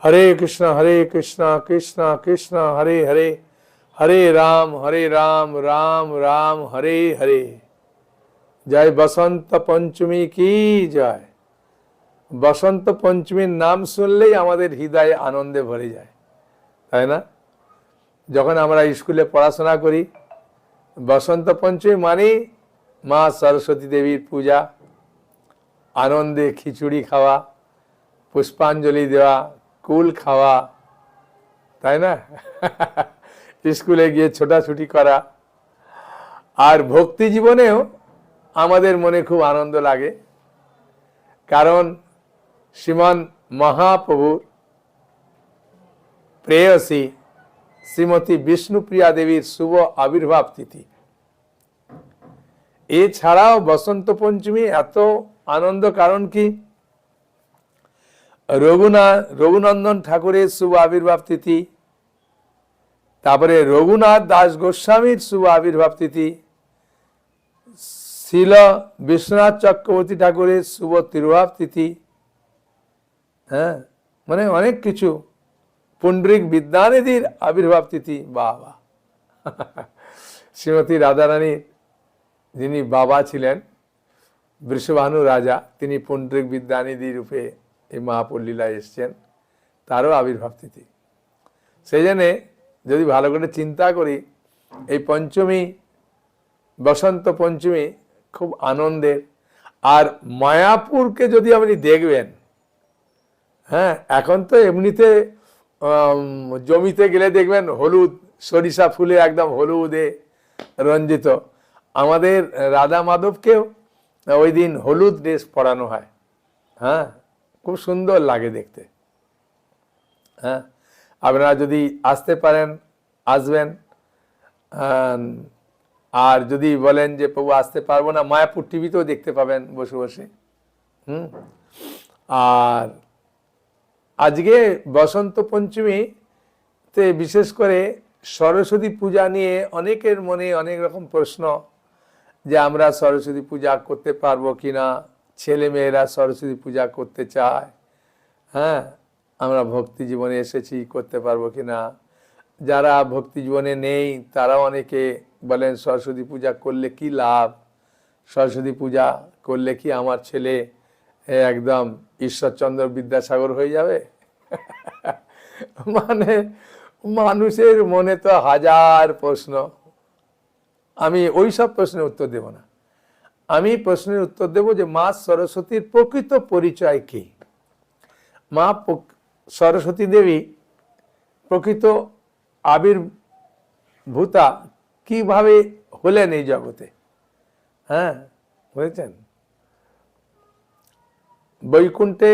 हरे कृष्णा कृष्णा कृष्णा हरे हरे, हरे राम राम राम हरे हरे। जय बसंत पंचमी की जय। বসন্ত পঞ্চমীর নাম শুনলেই আমাদের হৃদয়ে আনন্দে ভরে যায়, তাই না? যখন আমরা স্কুলে পড়াশোনা করি, বসন্ত পঞ্চমী মানে মা সরস্বতী দেবীর পূজা, আনন্দে খিচুড়ি খাওয়া, পুষ্পাঞ্জলি দেওয়া, কুল খাওয়া, তাই না? স্কুলে গিয়ে ছোটাছুটি করা। আর ভক্তি জীবনেও আমাদের মনে খুব আনন্দ লাগে, কারণ শ্রীমান মহাপ্রভুর প্রেয়সী শ্রীমতী বিষ্ণুপ্রিয়া দেবীর শুভ আবির্ভাব তিথি। এছাড়াও বসন্ত পঞ্চমী এত আনন্দ কারণ কি, রঘুনন্দন ঠাকুরের শুভ আবির্ভাব তিথি, তারপরে রঘুনাথ দাস গোস্বামীর শুভ আবির্ভাব তিথি, শিল বিশ্বনাথ চক্রবর্তী ঠাকুরের শুভ তিরোভাব তিথি, হ্যাঁ, মানে অনেক কিছু, পুণ্ডরিক বিদ্যানিধির আবির্ভাব তিথি। বাবা, শ্রীমতী রাধারানীর যিনি বাবা ছিলেন বৃষভানু রাজা, তিনি পুণ্ডরিক বিদ্যানিধি রূপে এই মহাপল্লীলায় এসছেন, তারও আবির্ভাব তিথি। সেই জন্যে যদি ভালো করে চিন্তা করি, এই পঞ্চমী, বসন্ত পঞ্চমী খুব আনন্দের। আর মায়াপুরকে যদি আপনি দেখবেন, হ্যাঁ, এখন তো এমনিতে জমিতে গেলে দেখবেন হলুদ সরিষা ফুলে একদম হলুদে রঞ্জিত। আমাদের রাধা মাধবকেও ওই দিন হলুদ ড্রেস পরানো হয়, হ্যাঁ, খুব সুন্দর লাগে দেখতে। হ্যাঁ, আপনারা যদি আসতে পারেন আসবেন, আর যদি বলেন যে প্রভু আসতে পারবো না, মায়াপুর টিভিতেও দেখতে পাবেন বসে বসে। আর আজকে বসন্ত পঞ্চমীতে বিশেষ করে সরস্বতী পূজা নিয়ে অনেকের মনে অনেক রকম প্রশ্ন, যে আমরা সরস্বতী পূজা করতে পারবো কিনা, ছেলে মেয়েরা সরস্বতী পূজা করতে চায়, হ্যাঁ, আমরা ভক্তি জীবনে এসেছি, করতে পারবো কিনা। যারা ভক্তি জীবনে নেই তারা অনেকে বলেন সরস্বতী পূজা করলে কি লাভ, সরস্বতী পূজা করলে কি আমার ছেলে একদম ঈশ্বরচন্দ্র বিদ্যাসাগর হয়ে যাবে? মানে মানুষের মনে তো হাজার প্রশ্ন। আমি ওই সব প্রশ্নের উত্তর দেব না, আমি প্রশ্নের উত্তর দেব যে মা সরস্বতীর প্রকৃত পরিচয় কি, মা সরস্বতী দেবী প্রকৃত আবির্ভূতা কিভাবে হলেন এই জগতে। হ্যাঁ, বুঝেছেন? বৈকুণ্ঠে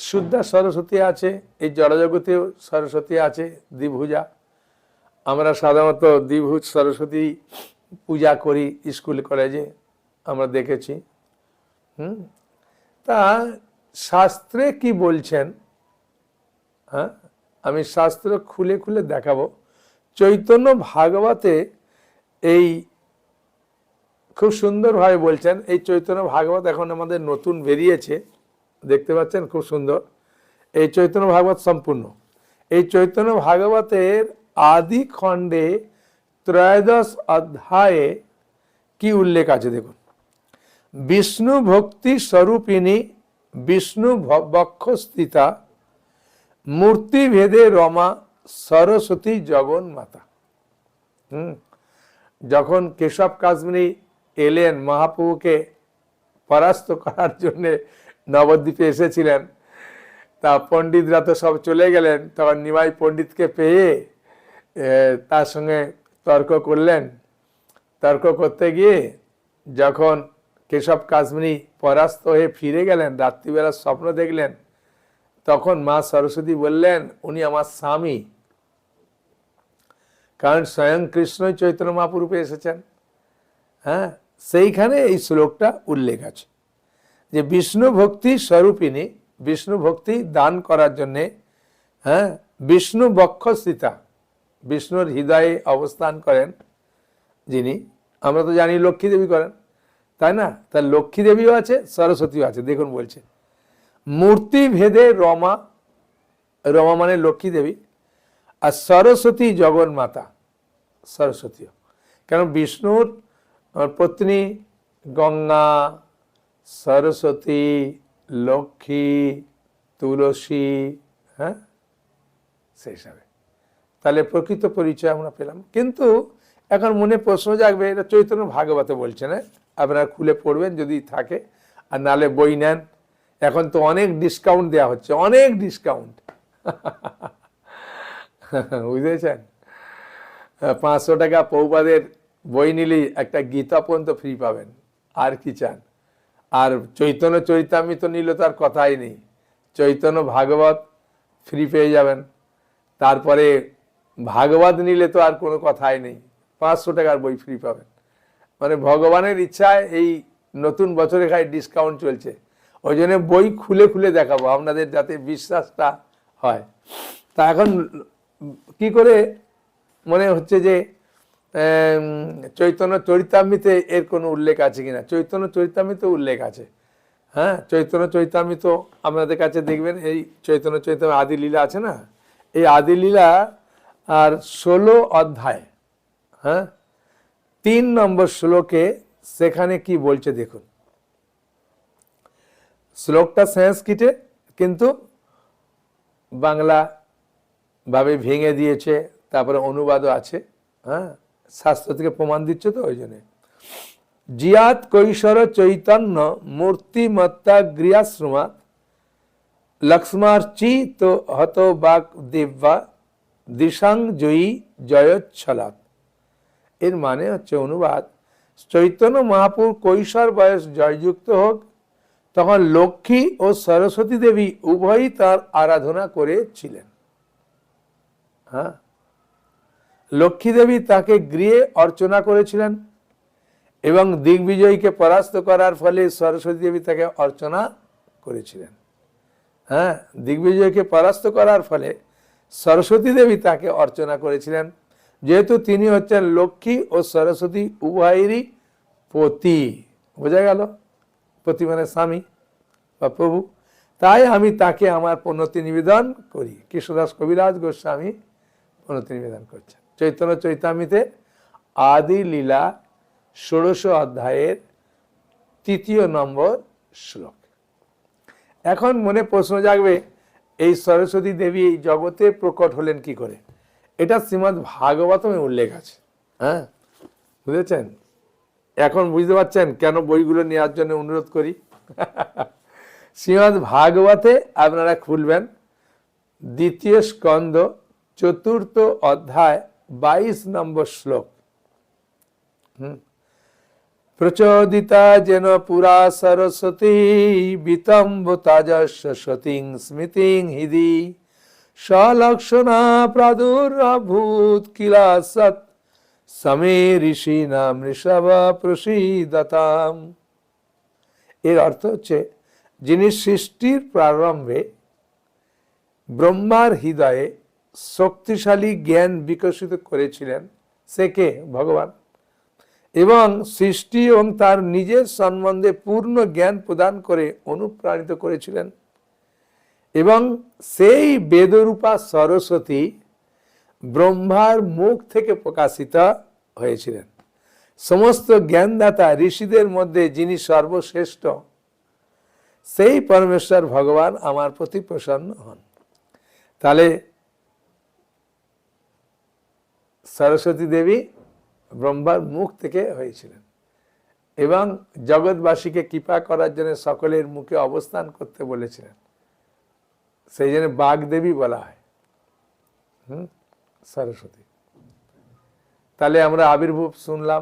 শুদ্ধা সরস্বতী আছে, এই জড়জগতেও সরস্বতী আছে দ্বিভুজা। আমরা সাধারণত দ্বিভুজ সরস্বতী পূজা করি স্কুল কলেজে, আমরা দেখেছি। তা শাস্ত্রে কি বলছেন, হ্যাঁ, আমি শাস্ত্র খুলে খুলে দেখাবো। চৈতন্য ভাগবতে এই খুব সুন্দরভাবে বলছেন। এই চৈতন্য ভাগবত এখন আমাদের নতুন বেরিয়েছে, দেখতে পাচ্ছেন, খুব সুন্দর। এই চৈতন্য ভাগবত সম্পূর্ণ, এই চৈতন্য ভাগবতের আদি খণ্ডে ত্রয়োদশ অধ্যায়ে কি উল্লেখ আছে দেখুন। বিষ্ণু ভক্তি স্বরূপিণী বিষ্ণু বক্ষস্থিতা মূর্তি ভেদে রমা সরস্বতী জগন্মাতা। যখন কেশব কাশ্মীরি এলেন মহাপ্রভুকে পরাস্ত করার জন্যে, নবদ্বীপে এসেছিলেন, তা পণ্ডিতরা তো সব চলে গেলেন, তখন নিমাই পণ্ডিতকে পেয়ে তার সঙ্গে তর্ক করলেন। তর্ক করতে গিয়ে যখন কেশব কাশ্মীরি পরাস্ত হয়ে ফিরে গেলেন, রাত্রিবেলা স্বপ্ন দেখলেন, তখন মা সরস্বতী বললেন উনি আমার স্বামী, কারণ স্বয়ং কৃষ্ণই চৈতন্য মহাপ্রভু এসেছেন। হ্যাঁ, সেইখানে এই শ্লোকটা উল্লেখ আছে যে বিষ্ণু ভক্তি স্বরূপিণী, বিষ্ণু ভক্তি দান করার জন্যে, হ্যাঁ, বিষ্ণু বক্ষস্থিতা, বিষ্ণুর হৃদয়ে অবস্থান করেন যিনি, আমরা তো জানি লক্ষ্মী দেবী করেন, তাই না? তার লক্ষ্মী দেবীও আছে, সরস্বতীও আছে। দেখুন বলছে মূর্তি ভেদে রমা রমা মানে লক্ষ্মী দেবী, আর সরস্বতী জগন্মাতা, সরস্বতীও। কেন বিষ্ণুর পত্নী গঙ্গা, সরস্বতী, লক্ষ্মী, তুলসী, হ্যাঁ, সেই হিসাবে তাহলে প্রকৃত পরিচয় আমরা পেলাম। কিন্তু এখন মনে প্রশ্ন জাগবে, এটা চৈতন্য ভাগবতে বলছে না, আপনারা খুলে পড়বেন যদি থাকে, আর নালে বই নেন। এখন তো অনেক ডিসকাউন্ট দেওয়া হচ্ছে, অনেক ডিসকাউন্ট, বুঝেছেন? 500 টাকা পৌপাদের বই নিলেই একটা গীতা পর্যন্ত ফ্রি পাবেন, আর কি চান? আর চৈতন্য চরিতামৃত নিলে তো আর কথাই নেই, চৈতন্য ভাগবত ফ্রি পেয়ে যাবেন। তারপরে ভাগবত নিলে তো আর কোনো কথাই নেই, 500 টাকার বই ফ্রি পাবেন। মানে ভগবানের ইচ্ছায় এই নতুন বছরে খাই ডিসকাউন্ট চলছে, ওই জন্য বই খুলে খুলে দেখাবো আপনাদের, যাতে বিশ্বাসটা হয়। তা এখন কি করে মনে হচ্ছে যে চৈতন্য চরিতামৃতে এর কোনো উল্লেখ আছে কিনা? চৈতন্য চরিতামৃতে উল্লেখ আছে, হ্যাঁ। চৈতন্য চরিতামৃত আপনাদের কাছে দেখবেন, এই চৈতন্য চরিতামৃত আদি লীলা আছে না, এই আদি লীলা আর 16 অধ্যায়, হ্যাঁ, 3 নম্বর শ্লোকে সেখানে কি বলছে দেখুন। শ্লোকটা সংস্কৃতে, কিন্তু বাংলা ভাবে ভেঙে দিয়েছে, তারপরে অনুবাদও আছে, হ্যাঁ, শাস্ত্র থেকে প্রমাণ দিচ্ছে তো ওই জন্য। জিয়াত কৈশোর চৈতন্য মূর্তিমত্তা গৃহাশ্রমা লক্ষ্মার্চিত হত বাক দিব্যা দিশাং জয়ী জয়োচ্ছলাত। এর মানে হচ্ছে অনুবাদ, চৈতন্য মহাপুর কৈশোর বয়স জয়যুক্ত হোক, তখন লক্ষ্মী ও সরস্বতী দেবী উভয়ই তার আরাধনা করেছিলেন। হ্যাঁ, লক্ষ্মী দেবী তাকে গৃহে অর্চনা করেছিলেন এবং দিগ্বিজয়ীকে পরাস্ত করার ফলে সরস্বতী দেবী তাকে অর্চনা করেছিলেন। হ্যাঁ, দিগ্বিজয়কে পরাস্ত করার ফলে সরস্বতী দেবী তাকে অর্চনা করেছিলেন, যেহেতু তিনি হচ্ছেন লক্ষ্মী ও সরস্বতী উভয়েরই পতি। বোঝা গেল? পতি মানে স্বামী বা প্রভু। তাই আমি তাকে আমার প্রণতি নিবেদন করি। কৃষ্ণদাস কবিরাজ গোস্বামী প্রণতি নিবেদন করছেন। চৈতন্য চৈতামৃতে আদি লীলা 16 অধ্যায়ের 3 নম্বর শ্লোক। এখন মনে প্রশ্ন জাগবে, এই সরস্বতী দেবী এই জগতে প্রকট হলেন কি করে? এটা শ্রীমদ্ ভাগবতমে উল্লেখ আছে, হ্যাঁ, বুঝেছেন? এখন বুঝতে পারছেন কেন বইগুলো নেওয়ার জন্য অনুরোধ করি। শ্রীমদ্ ভাগবতে আপনারা খুলবেন, 2য় স্কন্ধ 4th অধ্যায় 22 নম্বর শ্লোক। প্রচোদিতা যেন পুরা সরস্বতী বিতম্বতাজস্য সতীং স্মৃতিং হৃদি সলক্ষণা প্রাদুর্ভূত কিলা সৎ সমে ঋষি নাম ঋষভ প্রসীদতাম। এর অর্থ হচ্ছে, যিনি সৃষ্টির প্রারম্ভে ব্রহ্মার হৃদয়ে শক্তিশালী জ্ঞান বিকশিত করেছিলেন, সে কে? ভগবান। এবং সৃষ্টি এবং তার নিজের সম্বন্ধে পূর্ণ জ্ঞান প্রদান করে অনুপ্রাণিত করেছিলেন, এবং সেই বেদরূপা সরস্বতী ব্রহ্মার মুখ থেকে প্রকাশিত হয়েছিলেন। সমস্ত জ্ঞানদাতা ঋষিদের মধ্যে যিনি সর্বশ্রেষ্ঠ, সেই পরমেশ্বর ভগবান আমার প্রতি প্রসন্ন হন। তাহলে সরস্বতী দেবী ব্রহ্মার মুখ থেকে হয়েছিলেন, এবং জগৎবাসীকে কৃপা করার জন্য সকলের মুখে অবস্থান করতে বলেছিলেন, সেই জন্য বাগদেবী বলা হয় সরস্বতী। তাহলে আমরা আবির্ভাব শুনলাম,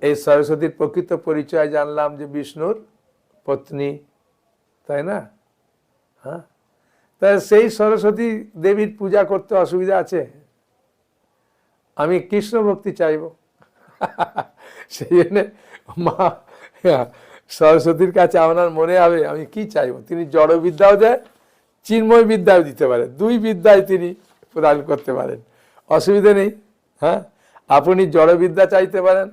এই সরস্বতীর প্রকৃত পরিচয় জানলাম যে বিষ্ণুর পত্নী, তাই না? হ্যাঁ, তাহলে সেই সরস্বতী দেবীর পূজা করতে অসুবিধা আছে? আমি কৃষ্ণ ভক্তি চাইব, সেই জন্য মা সরস্বতীর কাছে আপনার মনে হবে আমি কি চাইব। তিনি জড় বিদ্যাও দেয়, চিন্ময় বিদ্যাও দিতে পারেন, 2 বিদ্যায় তিনি প্রদান করতে পারেন, অসুবিধা নেই। হ্যাঁ, আপনি জড় বিদ্যা চাইতে পারেন,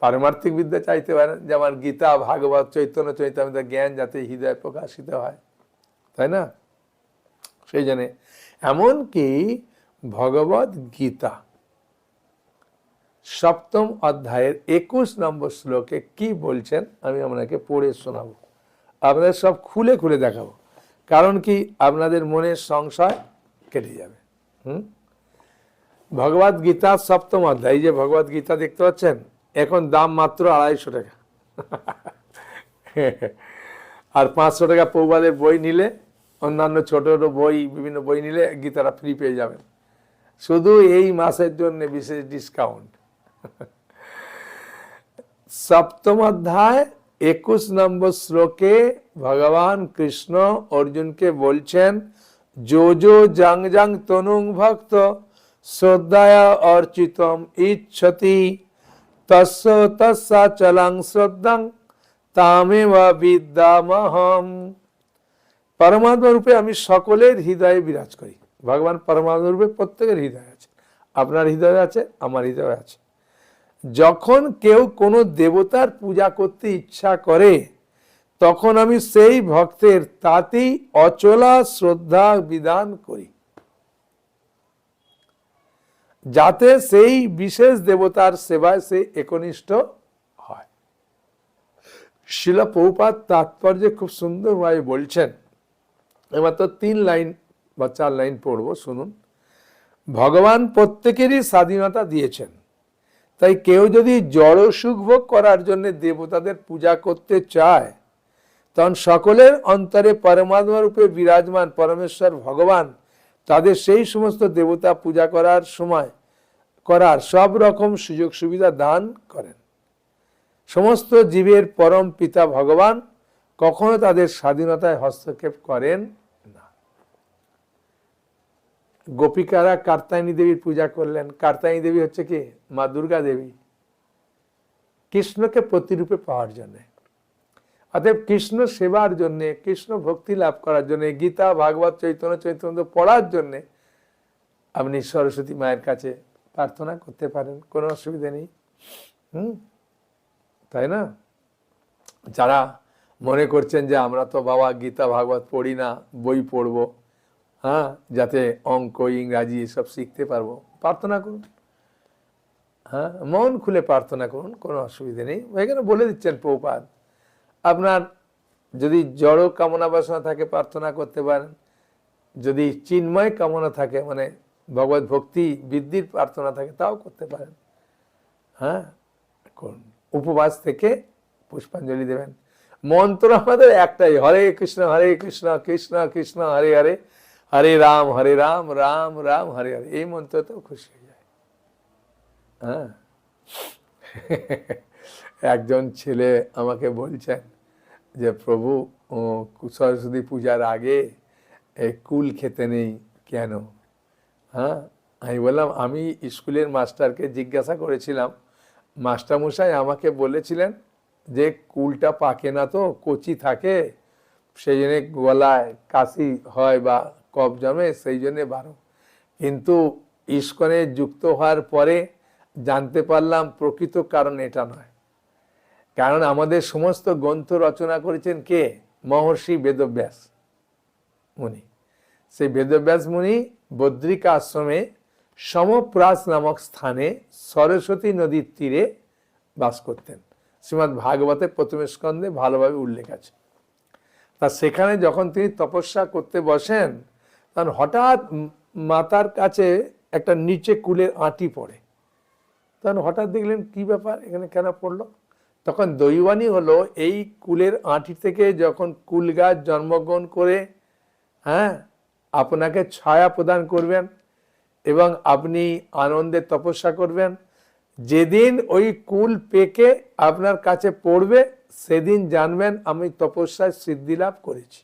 পারমার্থিক বিদ্যা চাইতে পারেন, যেমন গীতা, ভাগবত, চৈতন্য চৈতামৃত জ্ঞান যাতে হৃদয়ে প্রকাশিত হয়, তাই না? সেই জন্য এমনকি ভগবদ গীতা 7ম অধ্যায়ের 21 নম্বর শ্লোকে কি বলছেন আমি আপনাকে পড়ে শোনাবো, আপনাদের সব খুলে খুলে দেখাবো, কারণ কি আপনাদের মনের সংশয় কেটে যাবে। ভগবদ গীতা 7ম অধ্যায়, এই যে ভগবদ গীতা দেখতে পাচ্ছেন, এখন দাম মাত্র 250 টাকা। আর 500 টাকা পৌবাদের বই নিলে, অন্যান্য ছোট ছোট বই, বিভিন্ন বই নিলে গীতাটা ফ্রি পেয়ে যাবেন, শুধু এই মাসের জন্য বিশেষ ডিসকাউন্ট। 7ম অধ্যায় 21 নম্বর শ্লোকে ভগবান কৃষ্ণ অর্জুনকে বলছেন, जो जो जंग जंग तनुং ভক্ত শ্রদ্ধায়া অর্চিতম ইচ্ছতি তস্য তস্যাচলং শ্রদ্ধাং তামেব বিদ্যামহম। পরমাত্মা রূপে আমি সকলের হৃদয়ে বিরাজ করি। ভগবান পরমাত্মা রূপে প্রত্যেকের হৃদয়ে আছে, আপনার হৃদয়ে আছে, আমার হৃদয়ে আছে। যখন কেউ কোনো দেবতার পূজা করতে ইচ্ছা করে তখন আমি সেই ভক্তের তাতেই অচলা শ্রদ্ধা বিধান করি, যাতে সেই বিশেষ দেবতার সেবায় সে একনিষ্ঠ হয়। শিলা প্রভুপাদ তাৎপর্যে খুব সুন্দরভাবে বলছেন, এমাত্র 3 লাইন বা 4 লাইন পড়বো, শুনুন। ভগবান প্রত্যেকেরই স্বাধীনতা দিয়েছেন, তাই কেউ যদি জড় সুখ ভোগ করার জন্য দেবতাদের পূজা করতে চায় তখন সকলের অন্তরে পরমাত্মা রূপে বিরাজমান পরমেশ্বর ভগবান তাদের সেই সমস্ত দেবতা পূজা করার সময় করার সব রকম সুযোগ সুবিধা দান করেন। সমস্ত জীবের পরম পিতা ভগবান কখনো তাদের স্বাধীনতায় হস্তক্ষেপ করেন না। গোপিকারা কার্তায়নী দেবীর পূজা করলেন। কার্তায়নী দেবী হচ্ছে কি? মা দুর্গা দেবী, কৃষ্ণকে প্রতিরূপে পাওয়ার জন্য। অতএব কৃষ্ণ সেবার জন্য, কৃষ্ণ ভক্তি লাভ করার জন্য, গীতা ভাগবত চৈতন্য চৈতন্য পড়ার জন্য আপনি সরস্বতী মায়ের কাছে প্রার্থনা করতে পারেন, কোনো অসুবিধা নেই। তাই না? যারা মনে করছেন যে আমরা তো বাবা গীতা ভাগবত পড়ি না, বই পড়বো, হ্যাঁ, যাতে অঙ্ক ইংরাজি এসব শিখতে পারবো, প্রার্থনা করুন। হ্যাঁ, মন খুলে প্রার্থনা করুন, কোনো অসুবিধা নেই। এখানে বলে দিচ্ছেন প্রভুপাদ, আপনার যদি জড় কামনা বাসনা থাকে প্রার্থনা করতে পারেন, যদি চিন্ময় কামনা থাকে মানে ভগবত ভক্তি বৃদ্ধির প্রার্থনা থাকে তাও করতে পারেন। হ্যাঁ, করুন। উপবাস থেকে পুষ্পাঞ্জলি দেবেন। মন্ত্র আমাদের একটাই, হরে কৃষ্ণ কৃষ্ণ কৃষ্ণ হরে হরে, হরে রাম রাম রাম হরে হরে। এই মন্ত্রতেও খুশি হয়ে যায়। হ্যাঁ, একজন ছেলে আমাকে বলছেন যে প্রভু সরস্বতী পূজার আগে কুল খেতে নেই কেন? হ্যাঁ, আমি বললাম আমি স্কুলের মাস্টারকে জিজ্ঞাসা করেছিলাম, মাস্টারমশাই আমাকে বলেছিলেন যে কুলটা পাকে না, তো কচি থাকে, সেই জন্যে গলায় কাশি হয় বা কফ জমে, সেই জন্যে বারো। কিন্তু ইস্কনে যুক্ত হওয়ার পরে জানতে পারলাম প্রকৃত কারণ এটা নয়। কারণ আমাদের সমস্ত গ্রন্থ রচনা করেছেন কে? মহর্ষি বেদব্যাস মুনি। সেই বেদব্যাস মুনি বদ্রিকা আশ্রমে সমপ্রাস নামক স্থানে সরস্বতী নদীর তীরে বাস করতেন। শ্রীমদ্ ভাগবতে 1ম স্কন্ধে ভালোভাবে উল্লেখ আছে। তা সেখানে যখন তিনি তপস্যা করতে বসেন তখন হঠাৎ মাথার কাছে একটা নিচে কুলের আঁটি পড়ে। তখন হঠাৎ দেখলেন কি ব্যাপার, এখানে কেন পড়লো? তখন দৈবানী হলো এই কুলের আঁটি থেকে যখন কুল গাছ জন্মগ্রহণ করে, হ্যাঁ, আপনাকে ছায়া প্রদান করবেন এবং আপনি আনন্দে তপস্যা করবেন, যেদিন ওই কুল পেকে আপনার কাছে পড়বে সেদিন জানবেন আমি তপস্যায় সিদ্ধি লাভ করেছি।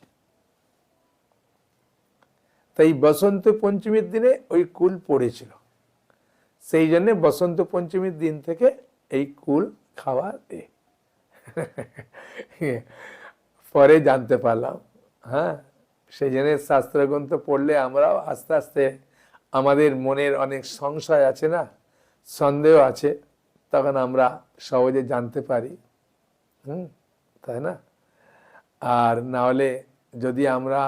তাই বসন্ত পঞ্চমীর দিনে ওই কুল পড়েছিল, সেই জন্য বসন্ত পঞ্চমীর দিন থেকে এই কুল খাওয়ার পরে জানতে পারলাম। হ্যাঁ, সেই জন্য শাস্ত্রগ্রন্থ পড়লে আমরাও আস্তে আস্তে আমাদের মনের অনেক সংশয় আছে না, সন্দেহ আছে, তখন আমরা সহজে জানতে পারি। তাই না? আর না হলে যদি আমরা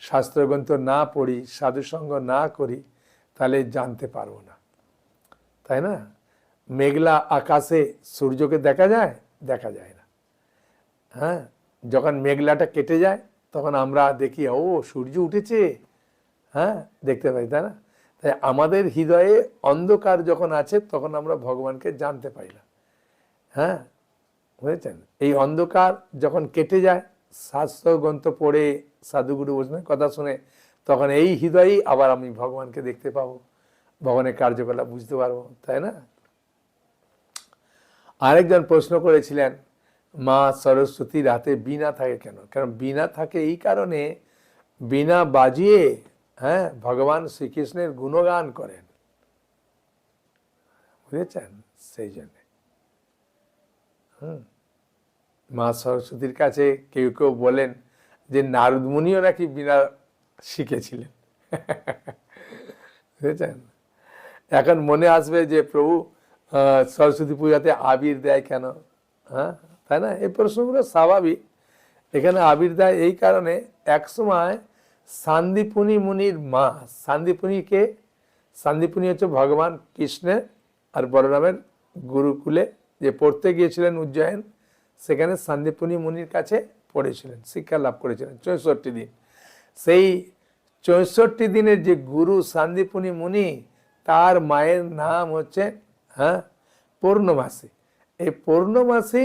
শাস্ত্রগ্রন্থ না পড়ি, সাধুসঙ্গ না করি, তাহলে জানতে পারবো না, তাই না? মেঘলা আকাশে সূর্যকে দেখা যায়? দেখা যায় না। হ্যাঁ, যখন মেঘলাটা কেটে যায় তখন আমরা দেখি ও সূর্য উঠেছে, হ্যাঁ দেখতে পাই, তাই না? তাই আমাদের হৃদয়ে অন্ধকার যখন আছে তখন আমরা ভগবানকে জানতে পাই না। হ্যাঁ, বুঝেছেন? এই অন্ধকার যখন কেটে যায়, শাস্ত্র গ্রন্থ পড়ে সাধুগুরু বৈষ্ণবের কথা শুনে, তখন এই হৃদয়েই আবার আমি ভগবানকে দেখতে পাবো, ভগবানের কার্যকলাপ বুঝতে পারবো, তাই না? আরেকজন প্রশ্ন করেছিলেন, মা সরস্বতীর হাতে বীণা থাকে কেন? কারণ বীণা থাকে এই কারণে, বীণা বাজিয়ে হ্যাঁ ভগবান শ্রীকৃষ্ণের গুণগান করেন, বুঝেছেন? সেই জন্যে মা সরস্বতীর কাছে কেউ কেউ বলেন যে নারদ মুনিও নাকি বীণা শিখেছিলেন। বুঝেছেন? এখন মনে আসবে যে প্রভু সরস্বতী পূজাতে আবির দেয় কেন? হ্যাঁ, তাই না? এই প্রশ্নগুলো স্বাভাবিক। এখানে আবির দেয় এই কারণে, একসময় সান্দীপনী মুনির মা, সান্দীপনীকে, সান্দীপনী হচ্ছে ভগবান কৃষ্ণের আর বলরামের গুরুকুলে যে পড়তে গিয়েছিলেন উজ্জয়ন, সেখানে সান্দীপনী মুনির কাছে পড়েছিলেন, শিক্ষা লাভ করেছিলেন 64 দিন। সেই 64 দিনের যে গুরু সান্দীপনী মুনি, তার মায়ের নাম হচ্ছে হ্যাঁ পূর্ণমাসী। এই পূর্ণমাসী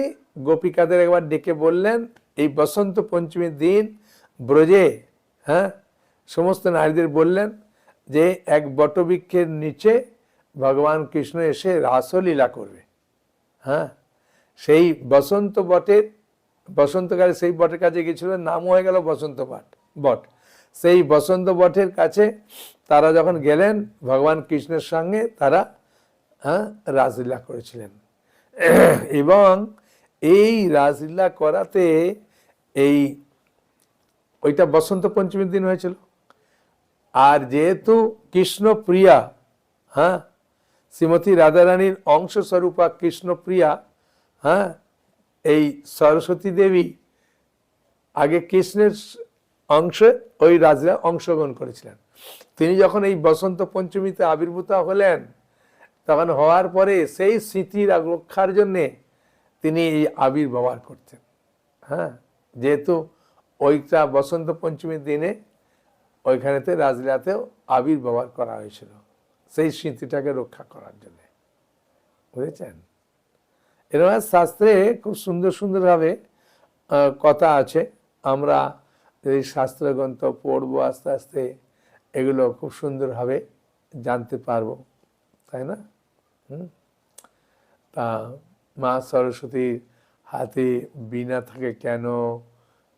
গোপিকাদের একবার ডেকে বললেন, এই বসন্ত পঞ্চমীর দিন ব্রজে হ্যাঁ সমস্ত নারীদের বললেন যে এক বটবৃক্ষের নিচে ভগবান কৃষ্ণ এসে রাসলীলা করবে। হ্যাঁ, সেই বসন্ত বটের, বসন্তকালে সেই বটের কাছে গিয়েছিলেন, নাম হয়ে গেল বসন্ত বট। সেই বসন্ত বটের কাছে তারা যখন গেলেন, ভগবান কৃষ্ণের সঙ্গে তারা রাসলীলা করেছিলেন। এবং এই রাসলীলা করাতে এই ওইটা বসন্ত পঞ্চমীর দিন হয়েছিল। আর যেহেতু কৃষ্ণপ্রিয়া হ্যাঁ শ্রীমতী রাধারানীর অংশস্বরূপা কৃষ্ণপ্রিয়া, হ্যাঁ এই সরস্বতী দেবী আগে কৃষ্ণের অংশে ওই রাজরা অংশগ্রহণ করেছিলেন। তিনি যখন এই বসন্ত পঞ্চমীতে আবির্ভূত হলেন, তখন হওয়ার পরে সেই স্মৃতির রক্ষার জন্যে তিনি এই আবির ব্যবহার করতেন। হ্যাঁ, যেহেতু ওইটা বসন্ত পঞ্চমীর দিনে ওইখানেতে রাজলীলাতেও আবির ব্যবহার করা হয়েছিল, সেই স্মৃতিটাকে রক্ষা করার জন্য, বুঝেছেন? এরকম শাস্ত্রে খুব সুন্দর সুন্দরভাবে কথা আছে। আমরা এই শাস্ত্রগ্রন্থ পড়বো আস্তে আস্তে, এগুলো খুব সুন্দরভাবে জানতে পারবো, তাই না? তা মা সরস্বতীর হাতে বীণা থাকে কেন,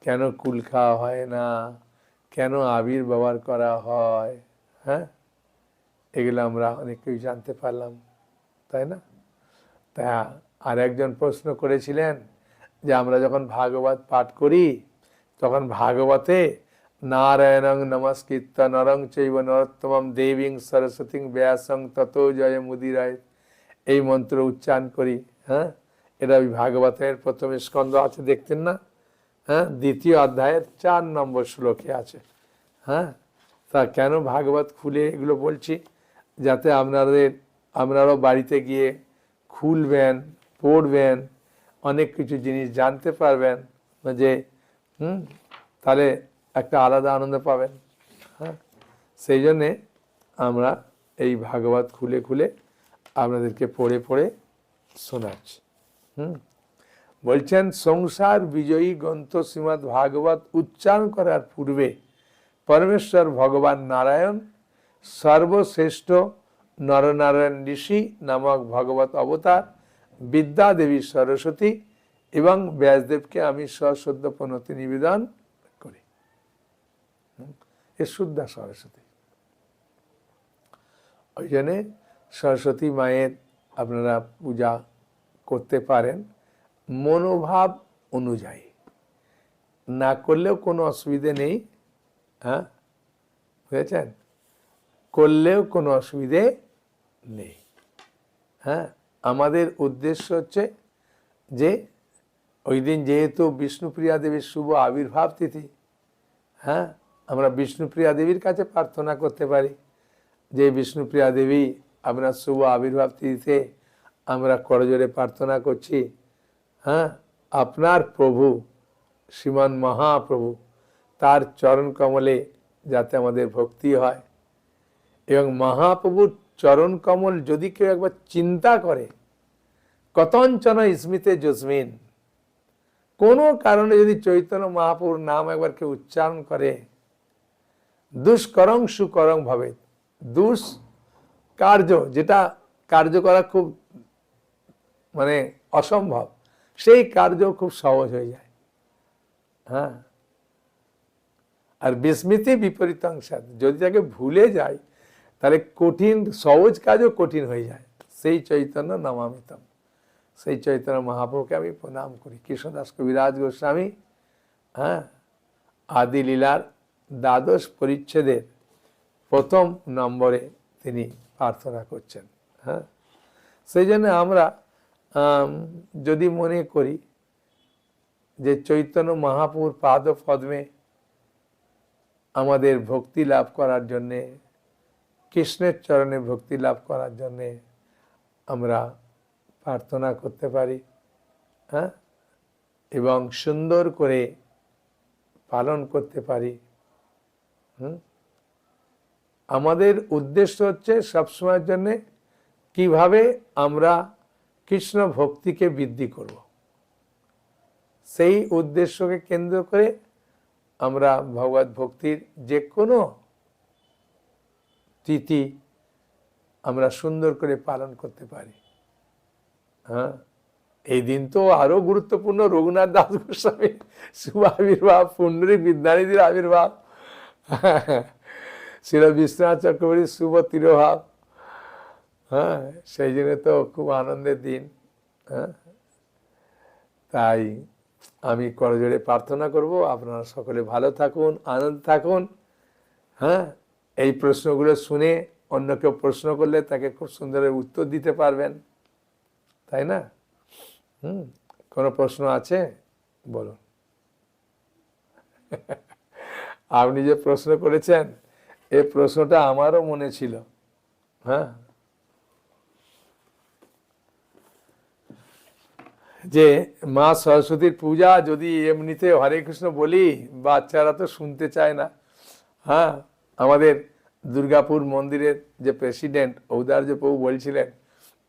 কেন কুল খাওয়া হয় না, কেন আবির ব্যবহার করা হয়, হ্যাঁ এগুলো আমরা অনেকেই জানতে পারলাম, তাই না? তা আর একজন প্রশ্ন করেছিলেন যে আমরা যখন ভাগবত পাঠ করি, তখন ভাগবতে নারায়ণং নমস্কৃত্য নরং চৈব নরোত্তমম দেবীং সরস্বতীং ব্যাসং ততো জয় মুদিরায়, এই মন্ত্র উচ্চারণ করি। হ্যাঁ, এটা ওই ভাগবতের প্রথম স্কন্ধ আছে, দেখতেন না? হ্যাঁ, দ্বিতীয় অধ্যায়ের 4 নম্বর শ্লোকে আছে। হ্যাঁ, তা কেন ভাগবত খুলে এগুলো বলছি, যাতে আপনারাও বাড়িতে গিয়ে খুলবেন, পড়বেন, অনেক কিছু জিনিস জানতে পারবেন, যে তাহলে একটা আলাদা আনন্দ পাবেন। হ্যাঁ, সেই জন্যে আমরা এই ভাগবত খুলে খুলে আপনাদেরকে পড়ে পড়ে শোনাচ্ছি। বলছেন, সংসার বিজয়ী গ্রন্থ শ্রীমদ্ ভাগবত উচ্চারণ করার পূর্বে পরমেশ্বর ভগবান নারায়ণ সর্বশ্রেষ্ঠ নরনারায়ণ ঋষি নামক ভগবত অবতার বিদ্যা দেবী সরস্বতী এবং ব্যাসদেবকে আমি সশ্রদ্ধ প্রণতি নিবেদন করি। এ শুদ্ধা সরস্বতী, ওই জন্যে সরস্বতী মায়ের আপনারা পূজা করতে পারেন মনোভাব অনুযায়ী, না করলেও কোনো অসুবিধে নেই। হ্যাঁ, বুঝেছেন? করলেও কোনো অসুবিধে নেই। হ্যাঁ, আমাদের উদ্দেশ্য হচ্ছে যে ওই দিন যেহেতু বিষ্ণুপ্রিয়া দেবীর শুভ আবির্ভাব তিথি, হ্যাঁ আমরা বিষ্ণুপ্রিয়া দেবীর কাছে প্রার্থনা করতে পারি যে বিষ্ণুপ্রিয়া দেবী আপনার শুভ আবির্ভাব তিথিতে আমরা করজোড়ে প্রার্থনা করছি, হ্যাঁ, আপনার প্রভু শ্রীমান মহাপ্রভু তার চরণ কমলে যাতে আমাদের ভক্তি হয়। এবং মহাপ্রভুর চরণ কমল যদি কেউ একবার চিন্তা করে, কতঞ্চন স্মৃতে জস্মিন, কোনো কারণে যদি চৈতন্য মহাপ্রভুর নাম একবার কেউ উচ্চারণ করে, দুষ্করং সুকরং ভাবে, কার্য যেটা কার্য করা খুব মানে অসম্ভব, সেই কার্য খুব সহজ হয়ে যায়। হ্যাঁ, আর বিস্মৃতি বিপরীতাংশাৎ, যদি তাকে ভুলে যায় তাহলে কঠিন সহজ কাজও কঠিন হয়ে যায়। সেই চৈতন্য নমামিতম, সেই চৈতন্য মহাপ্রভুকে আমি প্রণাম করি। কৃষ্ণদাস কবিরাজ গোস্বামী, হ্যাঁ, আদি লীলার দ্বাদশ পরিচ্ছেদের প্রথম নম্বরে তিনি প্রার্থনা করছেন। হ্যাঁ, সেই জন্য আমরা যদি মনে করি যে চৈতন্য মহাপ্রভুর পাদ পদ্মে আমাদের ভক্তি লাভ করার জন্যে, কৃষ্ণের চরণে ভক্তি লাভ করার জন্যে আমরা প্রার্থনা করতে পারি, হ্যাঁ, এবং সুন্দর করে পালন করতে পারি। আমাদের উদ্দেশ্য হচ্ছে সবসময়ের জন্য কিভাবে আমরা কৃষ্ণ ভক্তিকে বৃদ্ধি করব, সেই উদ্দেশ্যকে কেন্দ্র করে আমরা ভগবত ভক্তির যে কোনো তিথি আমরা সুন্দর করে পালন করতে পারি। হ্যাঁ, এই দিন তো আরো গুরুত্বপূর্ণ, রঘুনাথ দাস গোস্বামী শুভ আবির্ভাব, পুণ্ডরীক বিদ্যানিধির আবির্ভাব, শ্রী বিশ্বনাথ চক্রবর্তীর শুভ তিরোভাব। হ্যাঁ, সেই জন্য তো খুব আনন্দের দিন। হ্যাঁ, তাই আমি করজোড়ে প্রার্থনা করব আপনারা সকলে ভালো থাকুন, আনন্দ থাকুন। হ্যাঁ, এই প্রশ্নগুলো শুনে অন্য কেউ প্রশ্ন করলে তাকে খুব সুন্দর উত্তর দিতে পারবেন, তাই না? কোনো প্রশ্ন আছে বলুন। আপনি যে প্রশ্ন করেছেন এই প্রশ্নটা আমারও মনে ছিল। হ্যাঁ, যে মা সরস্বতীর পূজা যদি এমনিতে হরে কৃষ্ণ বলি, বাচ্চারা তো শুনতে চায় না। হ্যাঁ, আমাদের দুর্গাপুর মন্দিরের যে প্রেসিডেন্ট ঔদার্য প্রভু বলছিলেন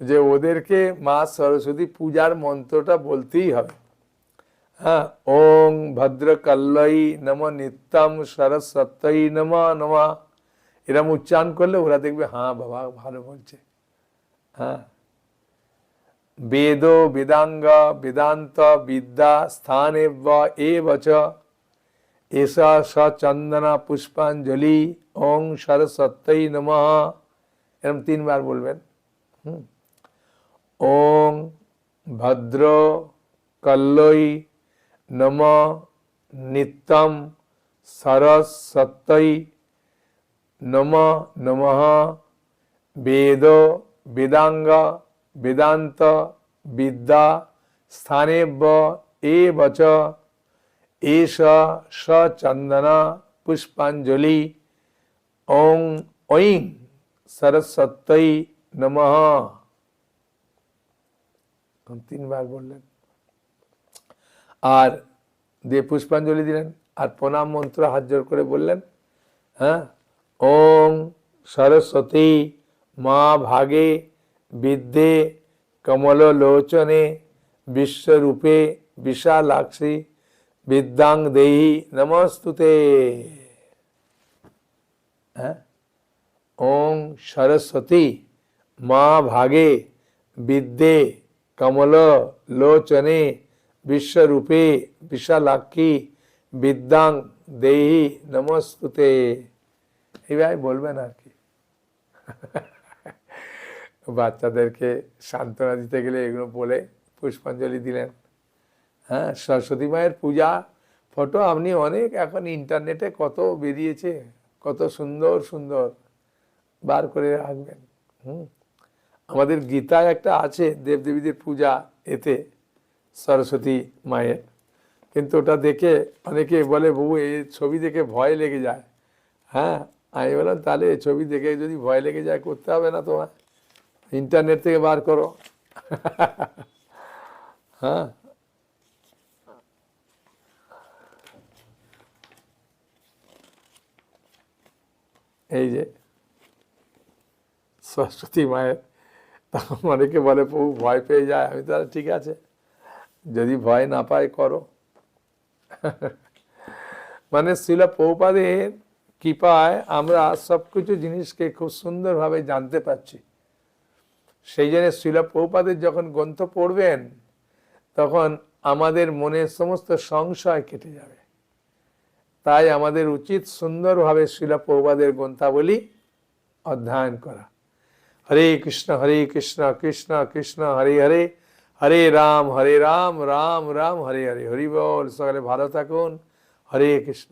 যে ওদেরকে মা সরস্বতী পূজার মন্ত্রটা বলতেই হবে। হ্যাঁ, ওং ভদ্রকাল্যই নম নিত্যম সরস্বত্যই নম নম, এরম উচ্চারণ করলে ওরা দেখবে হ্যাঁ বাবা ভালো বলছে। হ্যাঁ, বেদ বেদাঙ্গ বেদান্ত বিদ্যা স্থানে এবচ এষা সচন্দনা পুষ্পাঞ্জলি ওং সরস্বত্যই নমঃ, এরকম 3 বার বলবেন। ওং ভদ্র কল্লই নম নিত্যম সরস্বত্যই নম নমঃ বেদ বেদাঙ্গ বেদান্ত বিদ্যা স্থানেব্য এবচ এষ সচন্দনা পুষ্পাঞ্জলি ওং ঐং সরস্বত্যই নমঃ, 3 বার বললেন। আর দিয়ে পুষ্পাঞ্জলি দিলেন আর প্রণাম মন্ত্র হাত জোর করে বললেন। হ্যাঁ, ওং সরস্বতী মা ভাগে বিদ্যে কমল লোচনে বিশ্বরূপে বিশালাক্ষী বিদ্যাং দেহি নমস্তুতে। হ্যাঁ, ওং সরস্বতী মা ভাগে বিদ্যে কমল লোচনে বিশ্বরূপে বিশালাক্ষী বিদ্যাং দেহি নমস্তুতে। এইভাবে বলবেন আর কি। বাচ্চাদেরকে সান্ত্বনা দিতে গেলে এগুলো বলে পুষ্পাঞ্জলি দিলেন। হ্যাঁ, সরস্বতী মায়ের পূজা ফটো আপনি অনেক এখন ইন্টারনেটে কত বেরিয়েছে, কত সুন্দর সুন্দর বার করে রাখবেন। আমাদের গীতায় একটা আছে দেবদেবীদের পূজা, এতে সরস্বতী মায়ের কিন্তু ওটা দেখে অনেকে বলে বাবু এই ছবি দেখে ভয় লেগে যায়। হ্যাঁ, আমি বললাম তাহলে এই ছবি দেখে যদি ভয় লেগে যায় করতে হবে না তোমার, ইন্টারনেট থেকে বার করো। হ্যাঁ, এই যে সরস্বতী মায়ের, তখন অনেকে বলে প্রভু ভয় পেয়ে যায়। আমি তাহলে ঠিক আছে, যদি ভয় না পায় করো। মানে শ্রীল প্রভুপাদের কৃপায় আমরা সবকিছু জিনিসকে খুব সুন্দরভাবে জানতে পারছি। সেই জন্য শ্রীল প্রভুপাদের যখন গ্রন্থ পড়বেন তখন আমাদের মনের সমস্ত সংশয় কেটে যাবে। তাই আমাদের উচিত সুন্দরভাবে শ্রীল প্রভুপাদের গ্রন্থাবলী অধ্যয়ন করা। হরে কৃষ্ণ কৃষ্ণ কৃষ্ণ হরে হরে, হরে রাম রাম রাম হরে হরে। হরি বল। সকলে ভালো থাকুন। হরে কৃষ্ণ।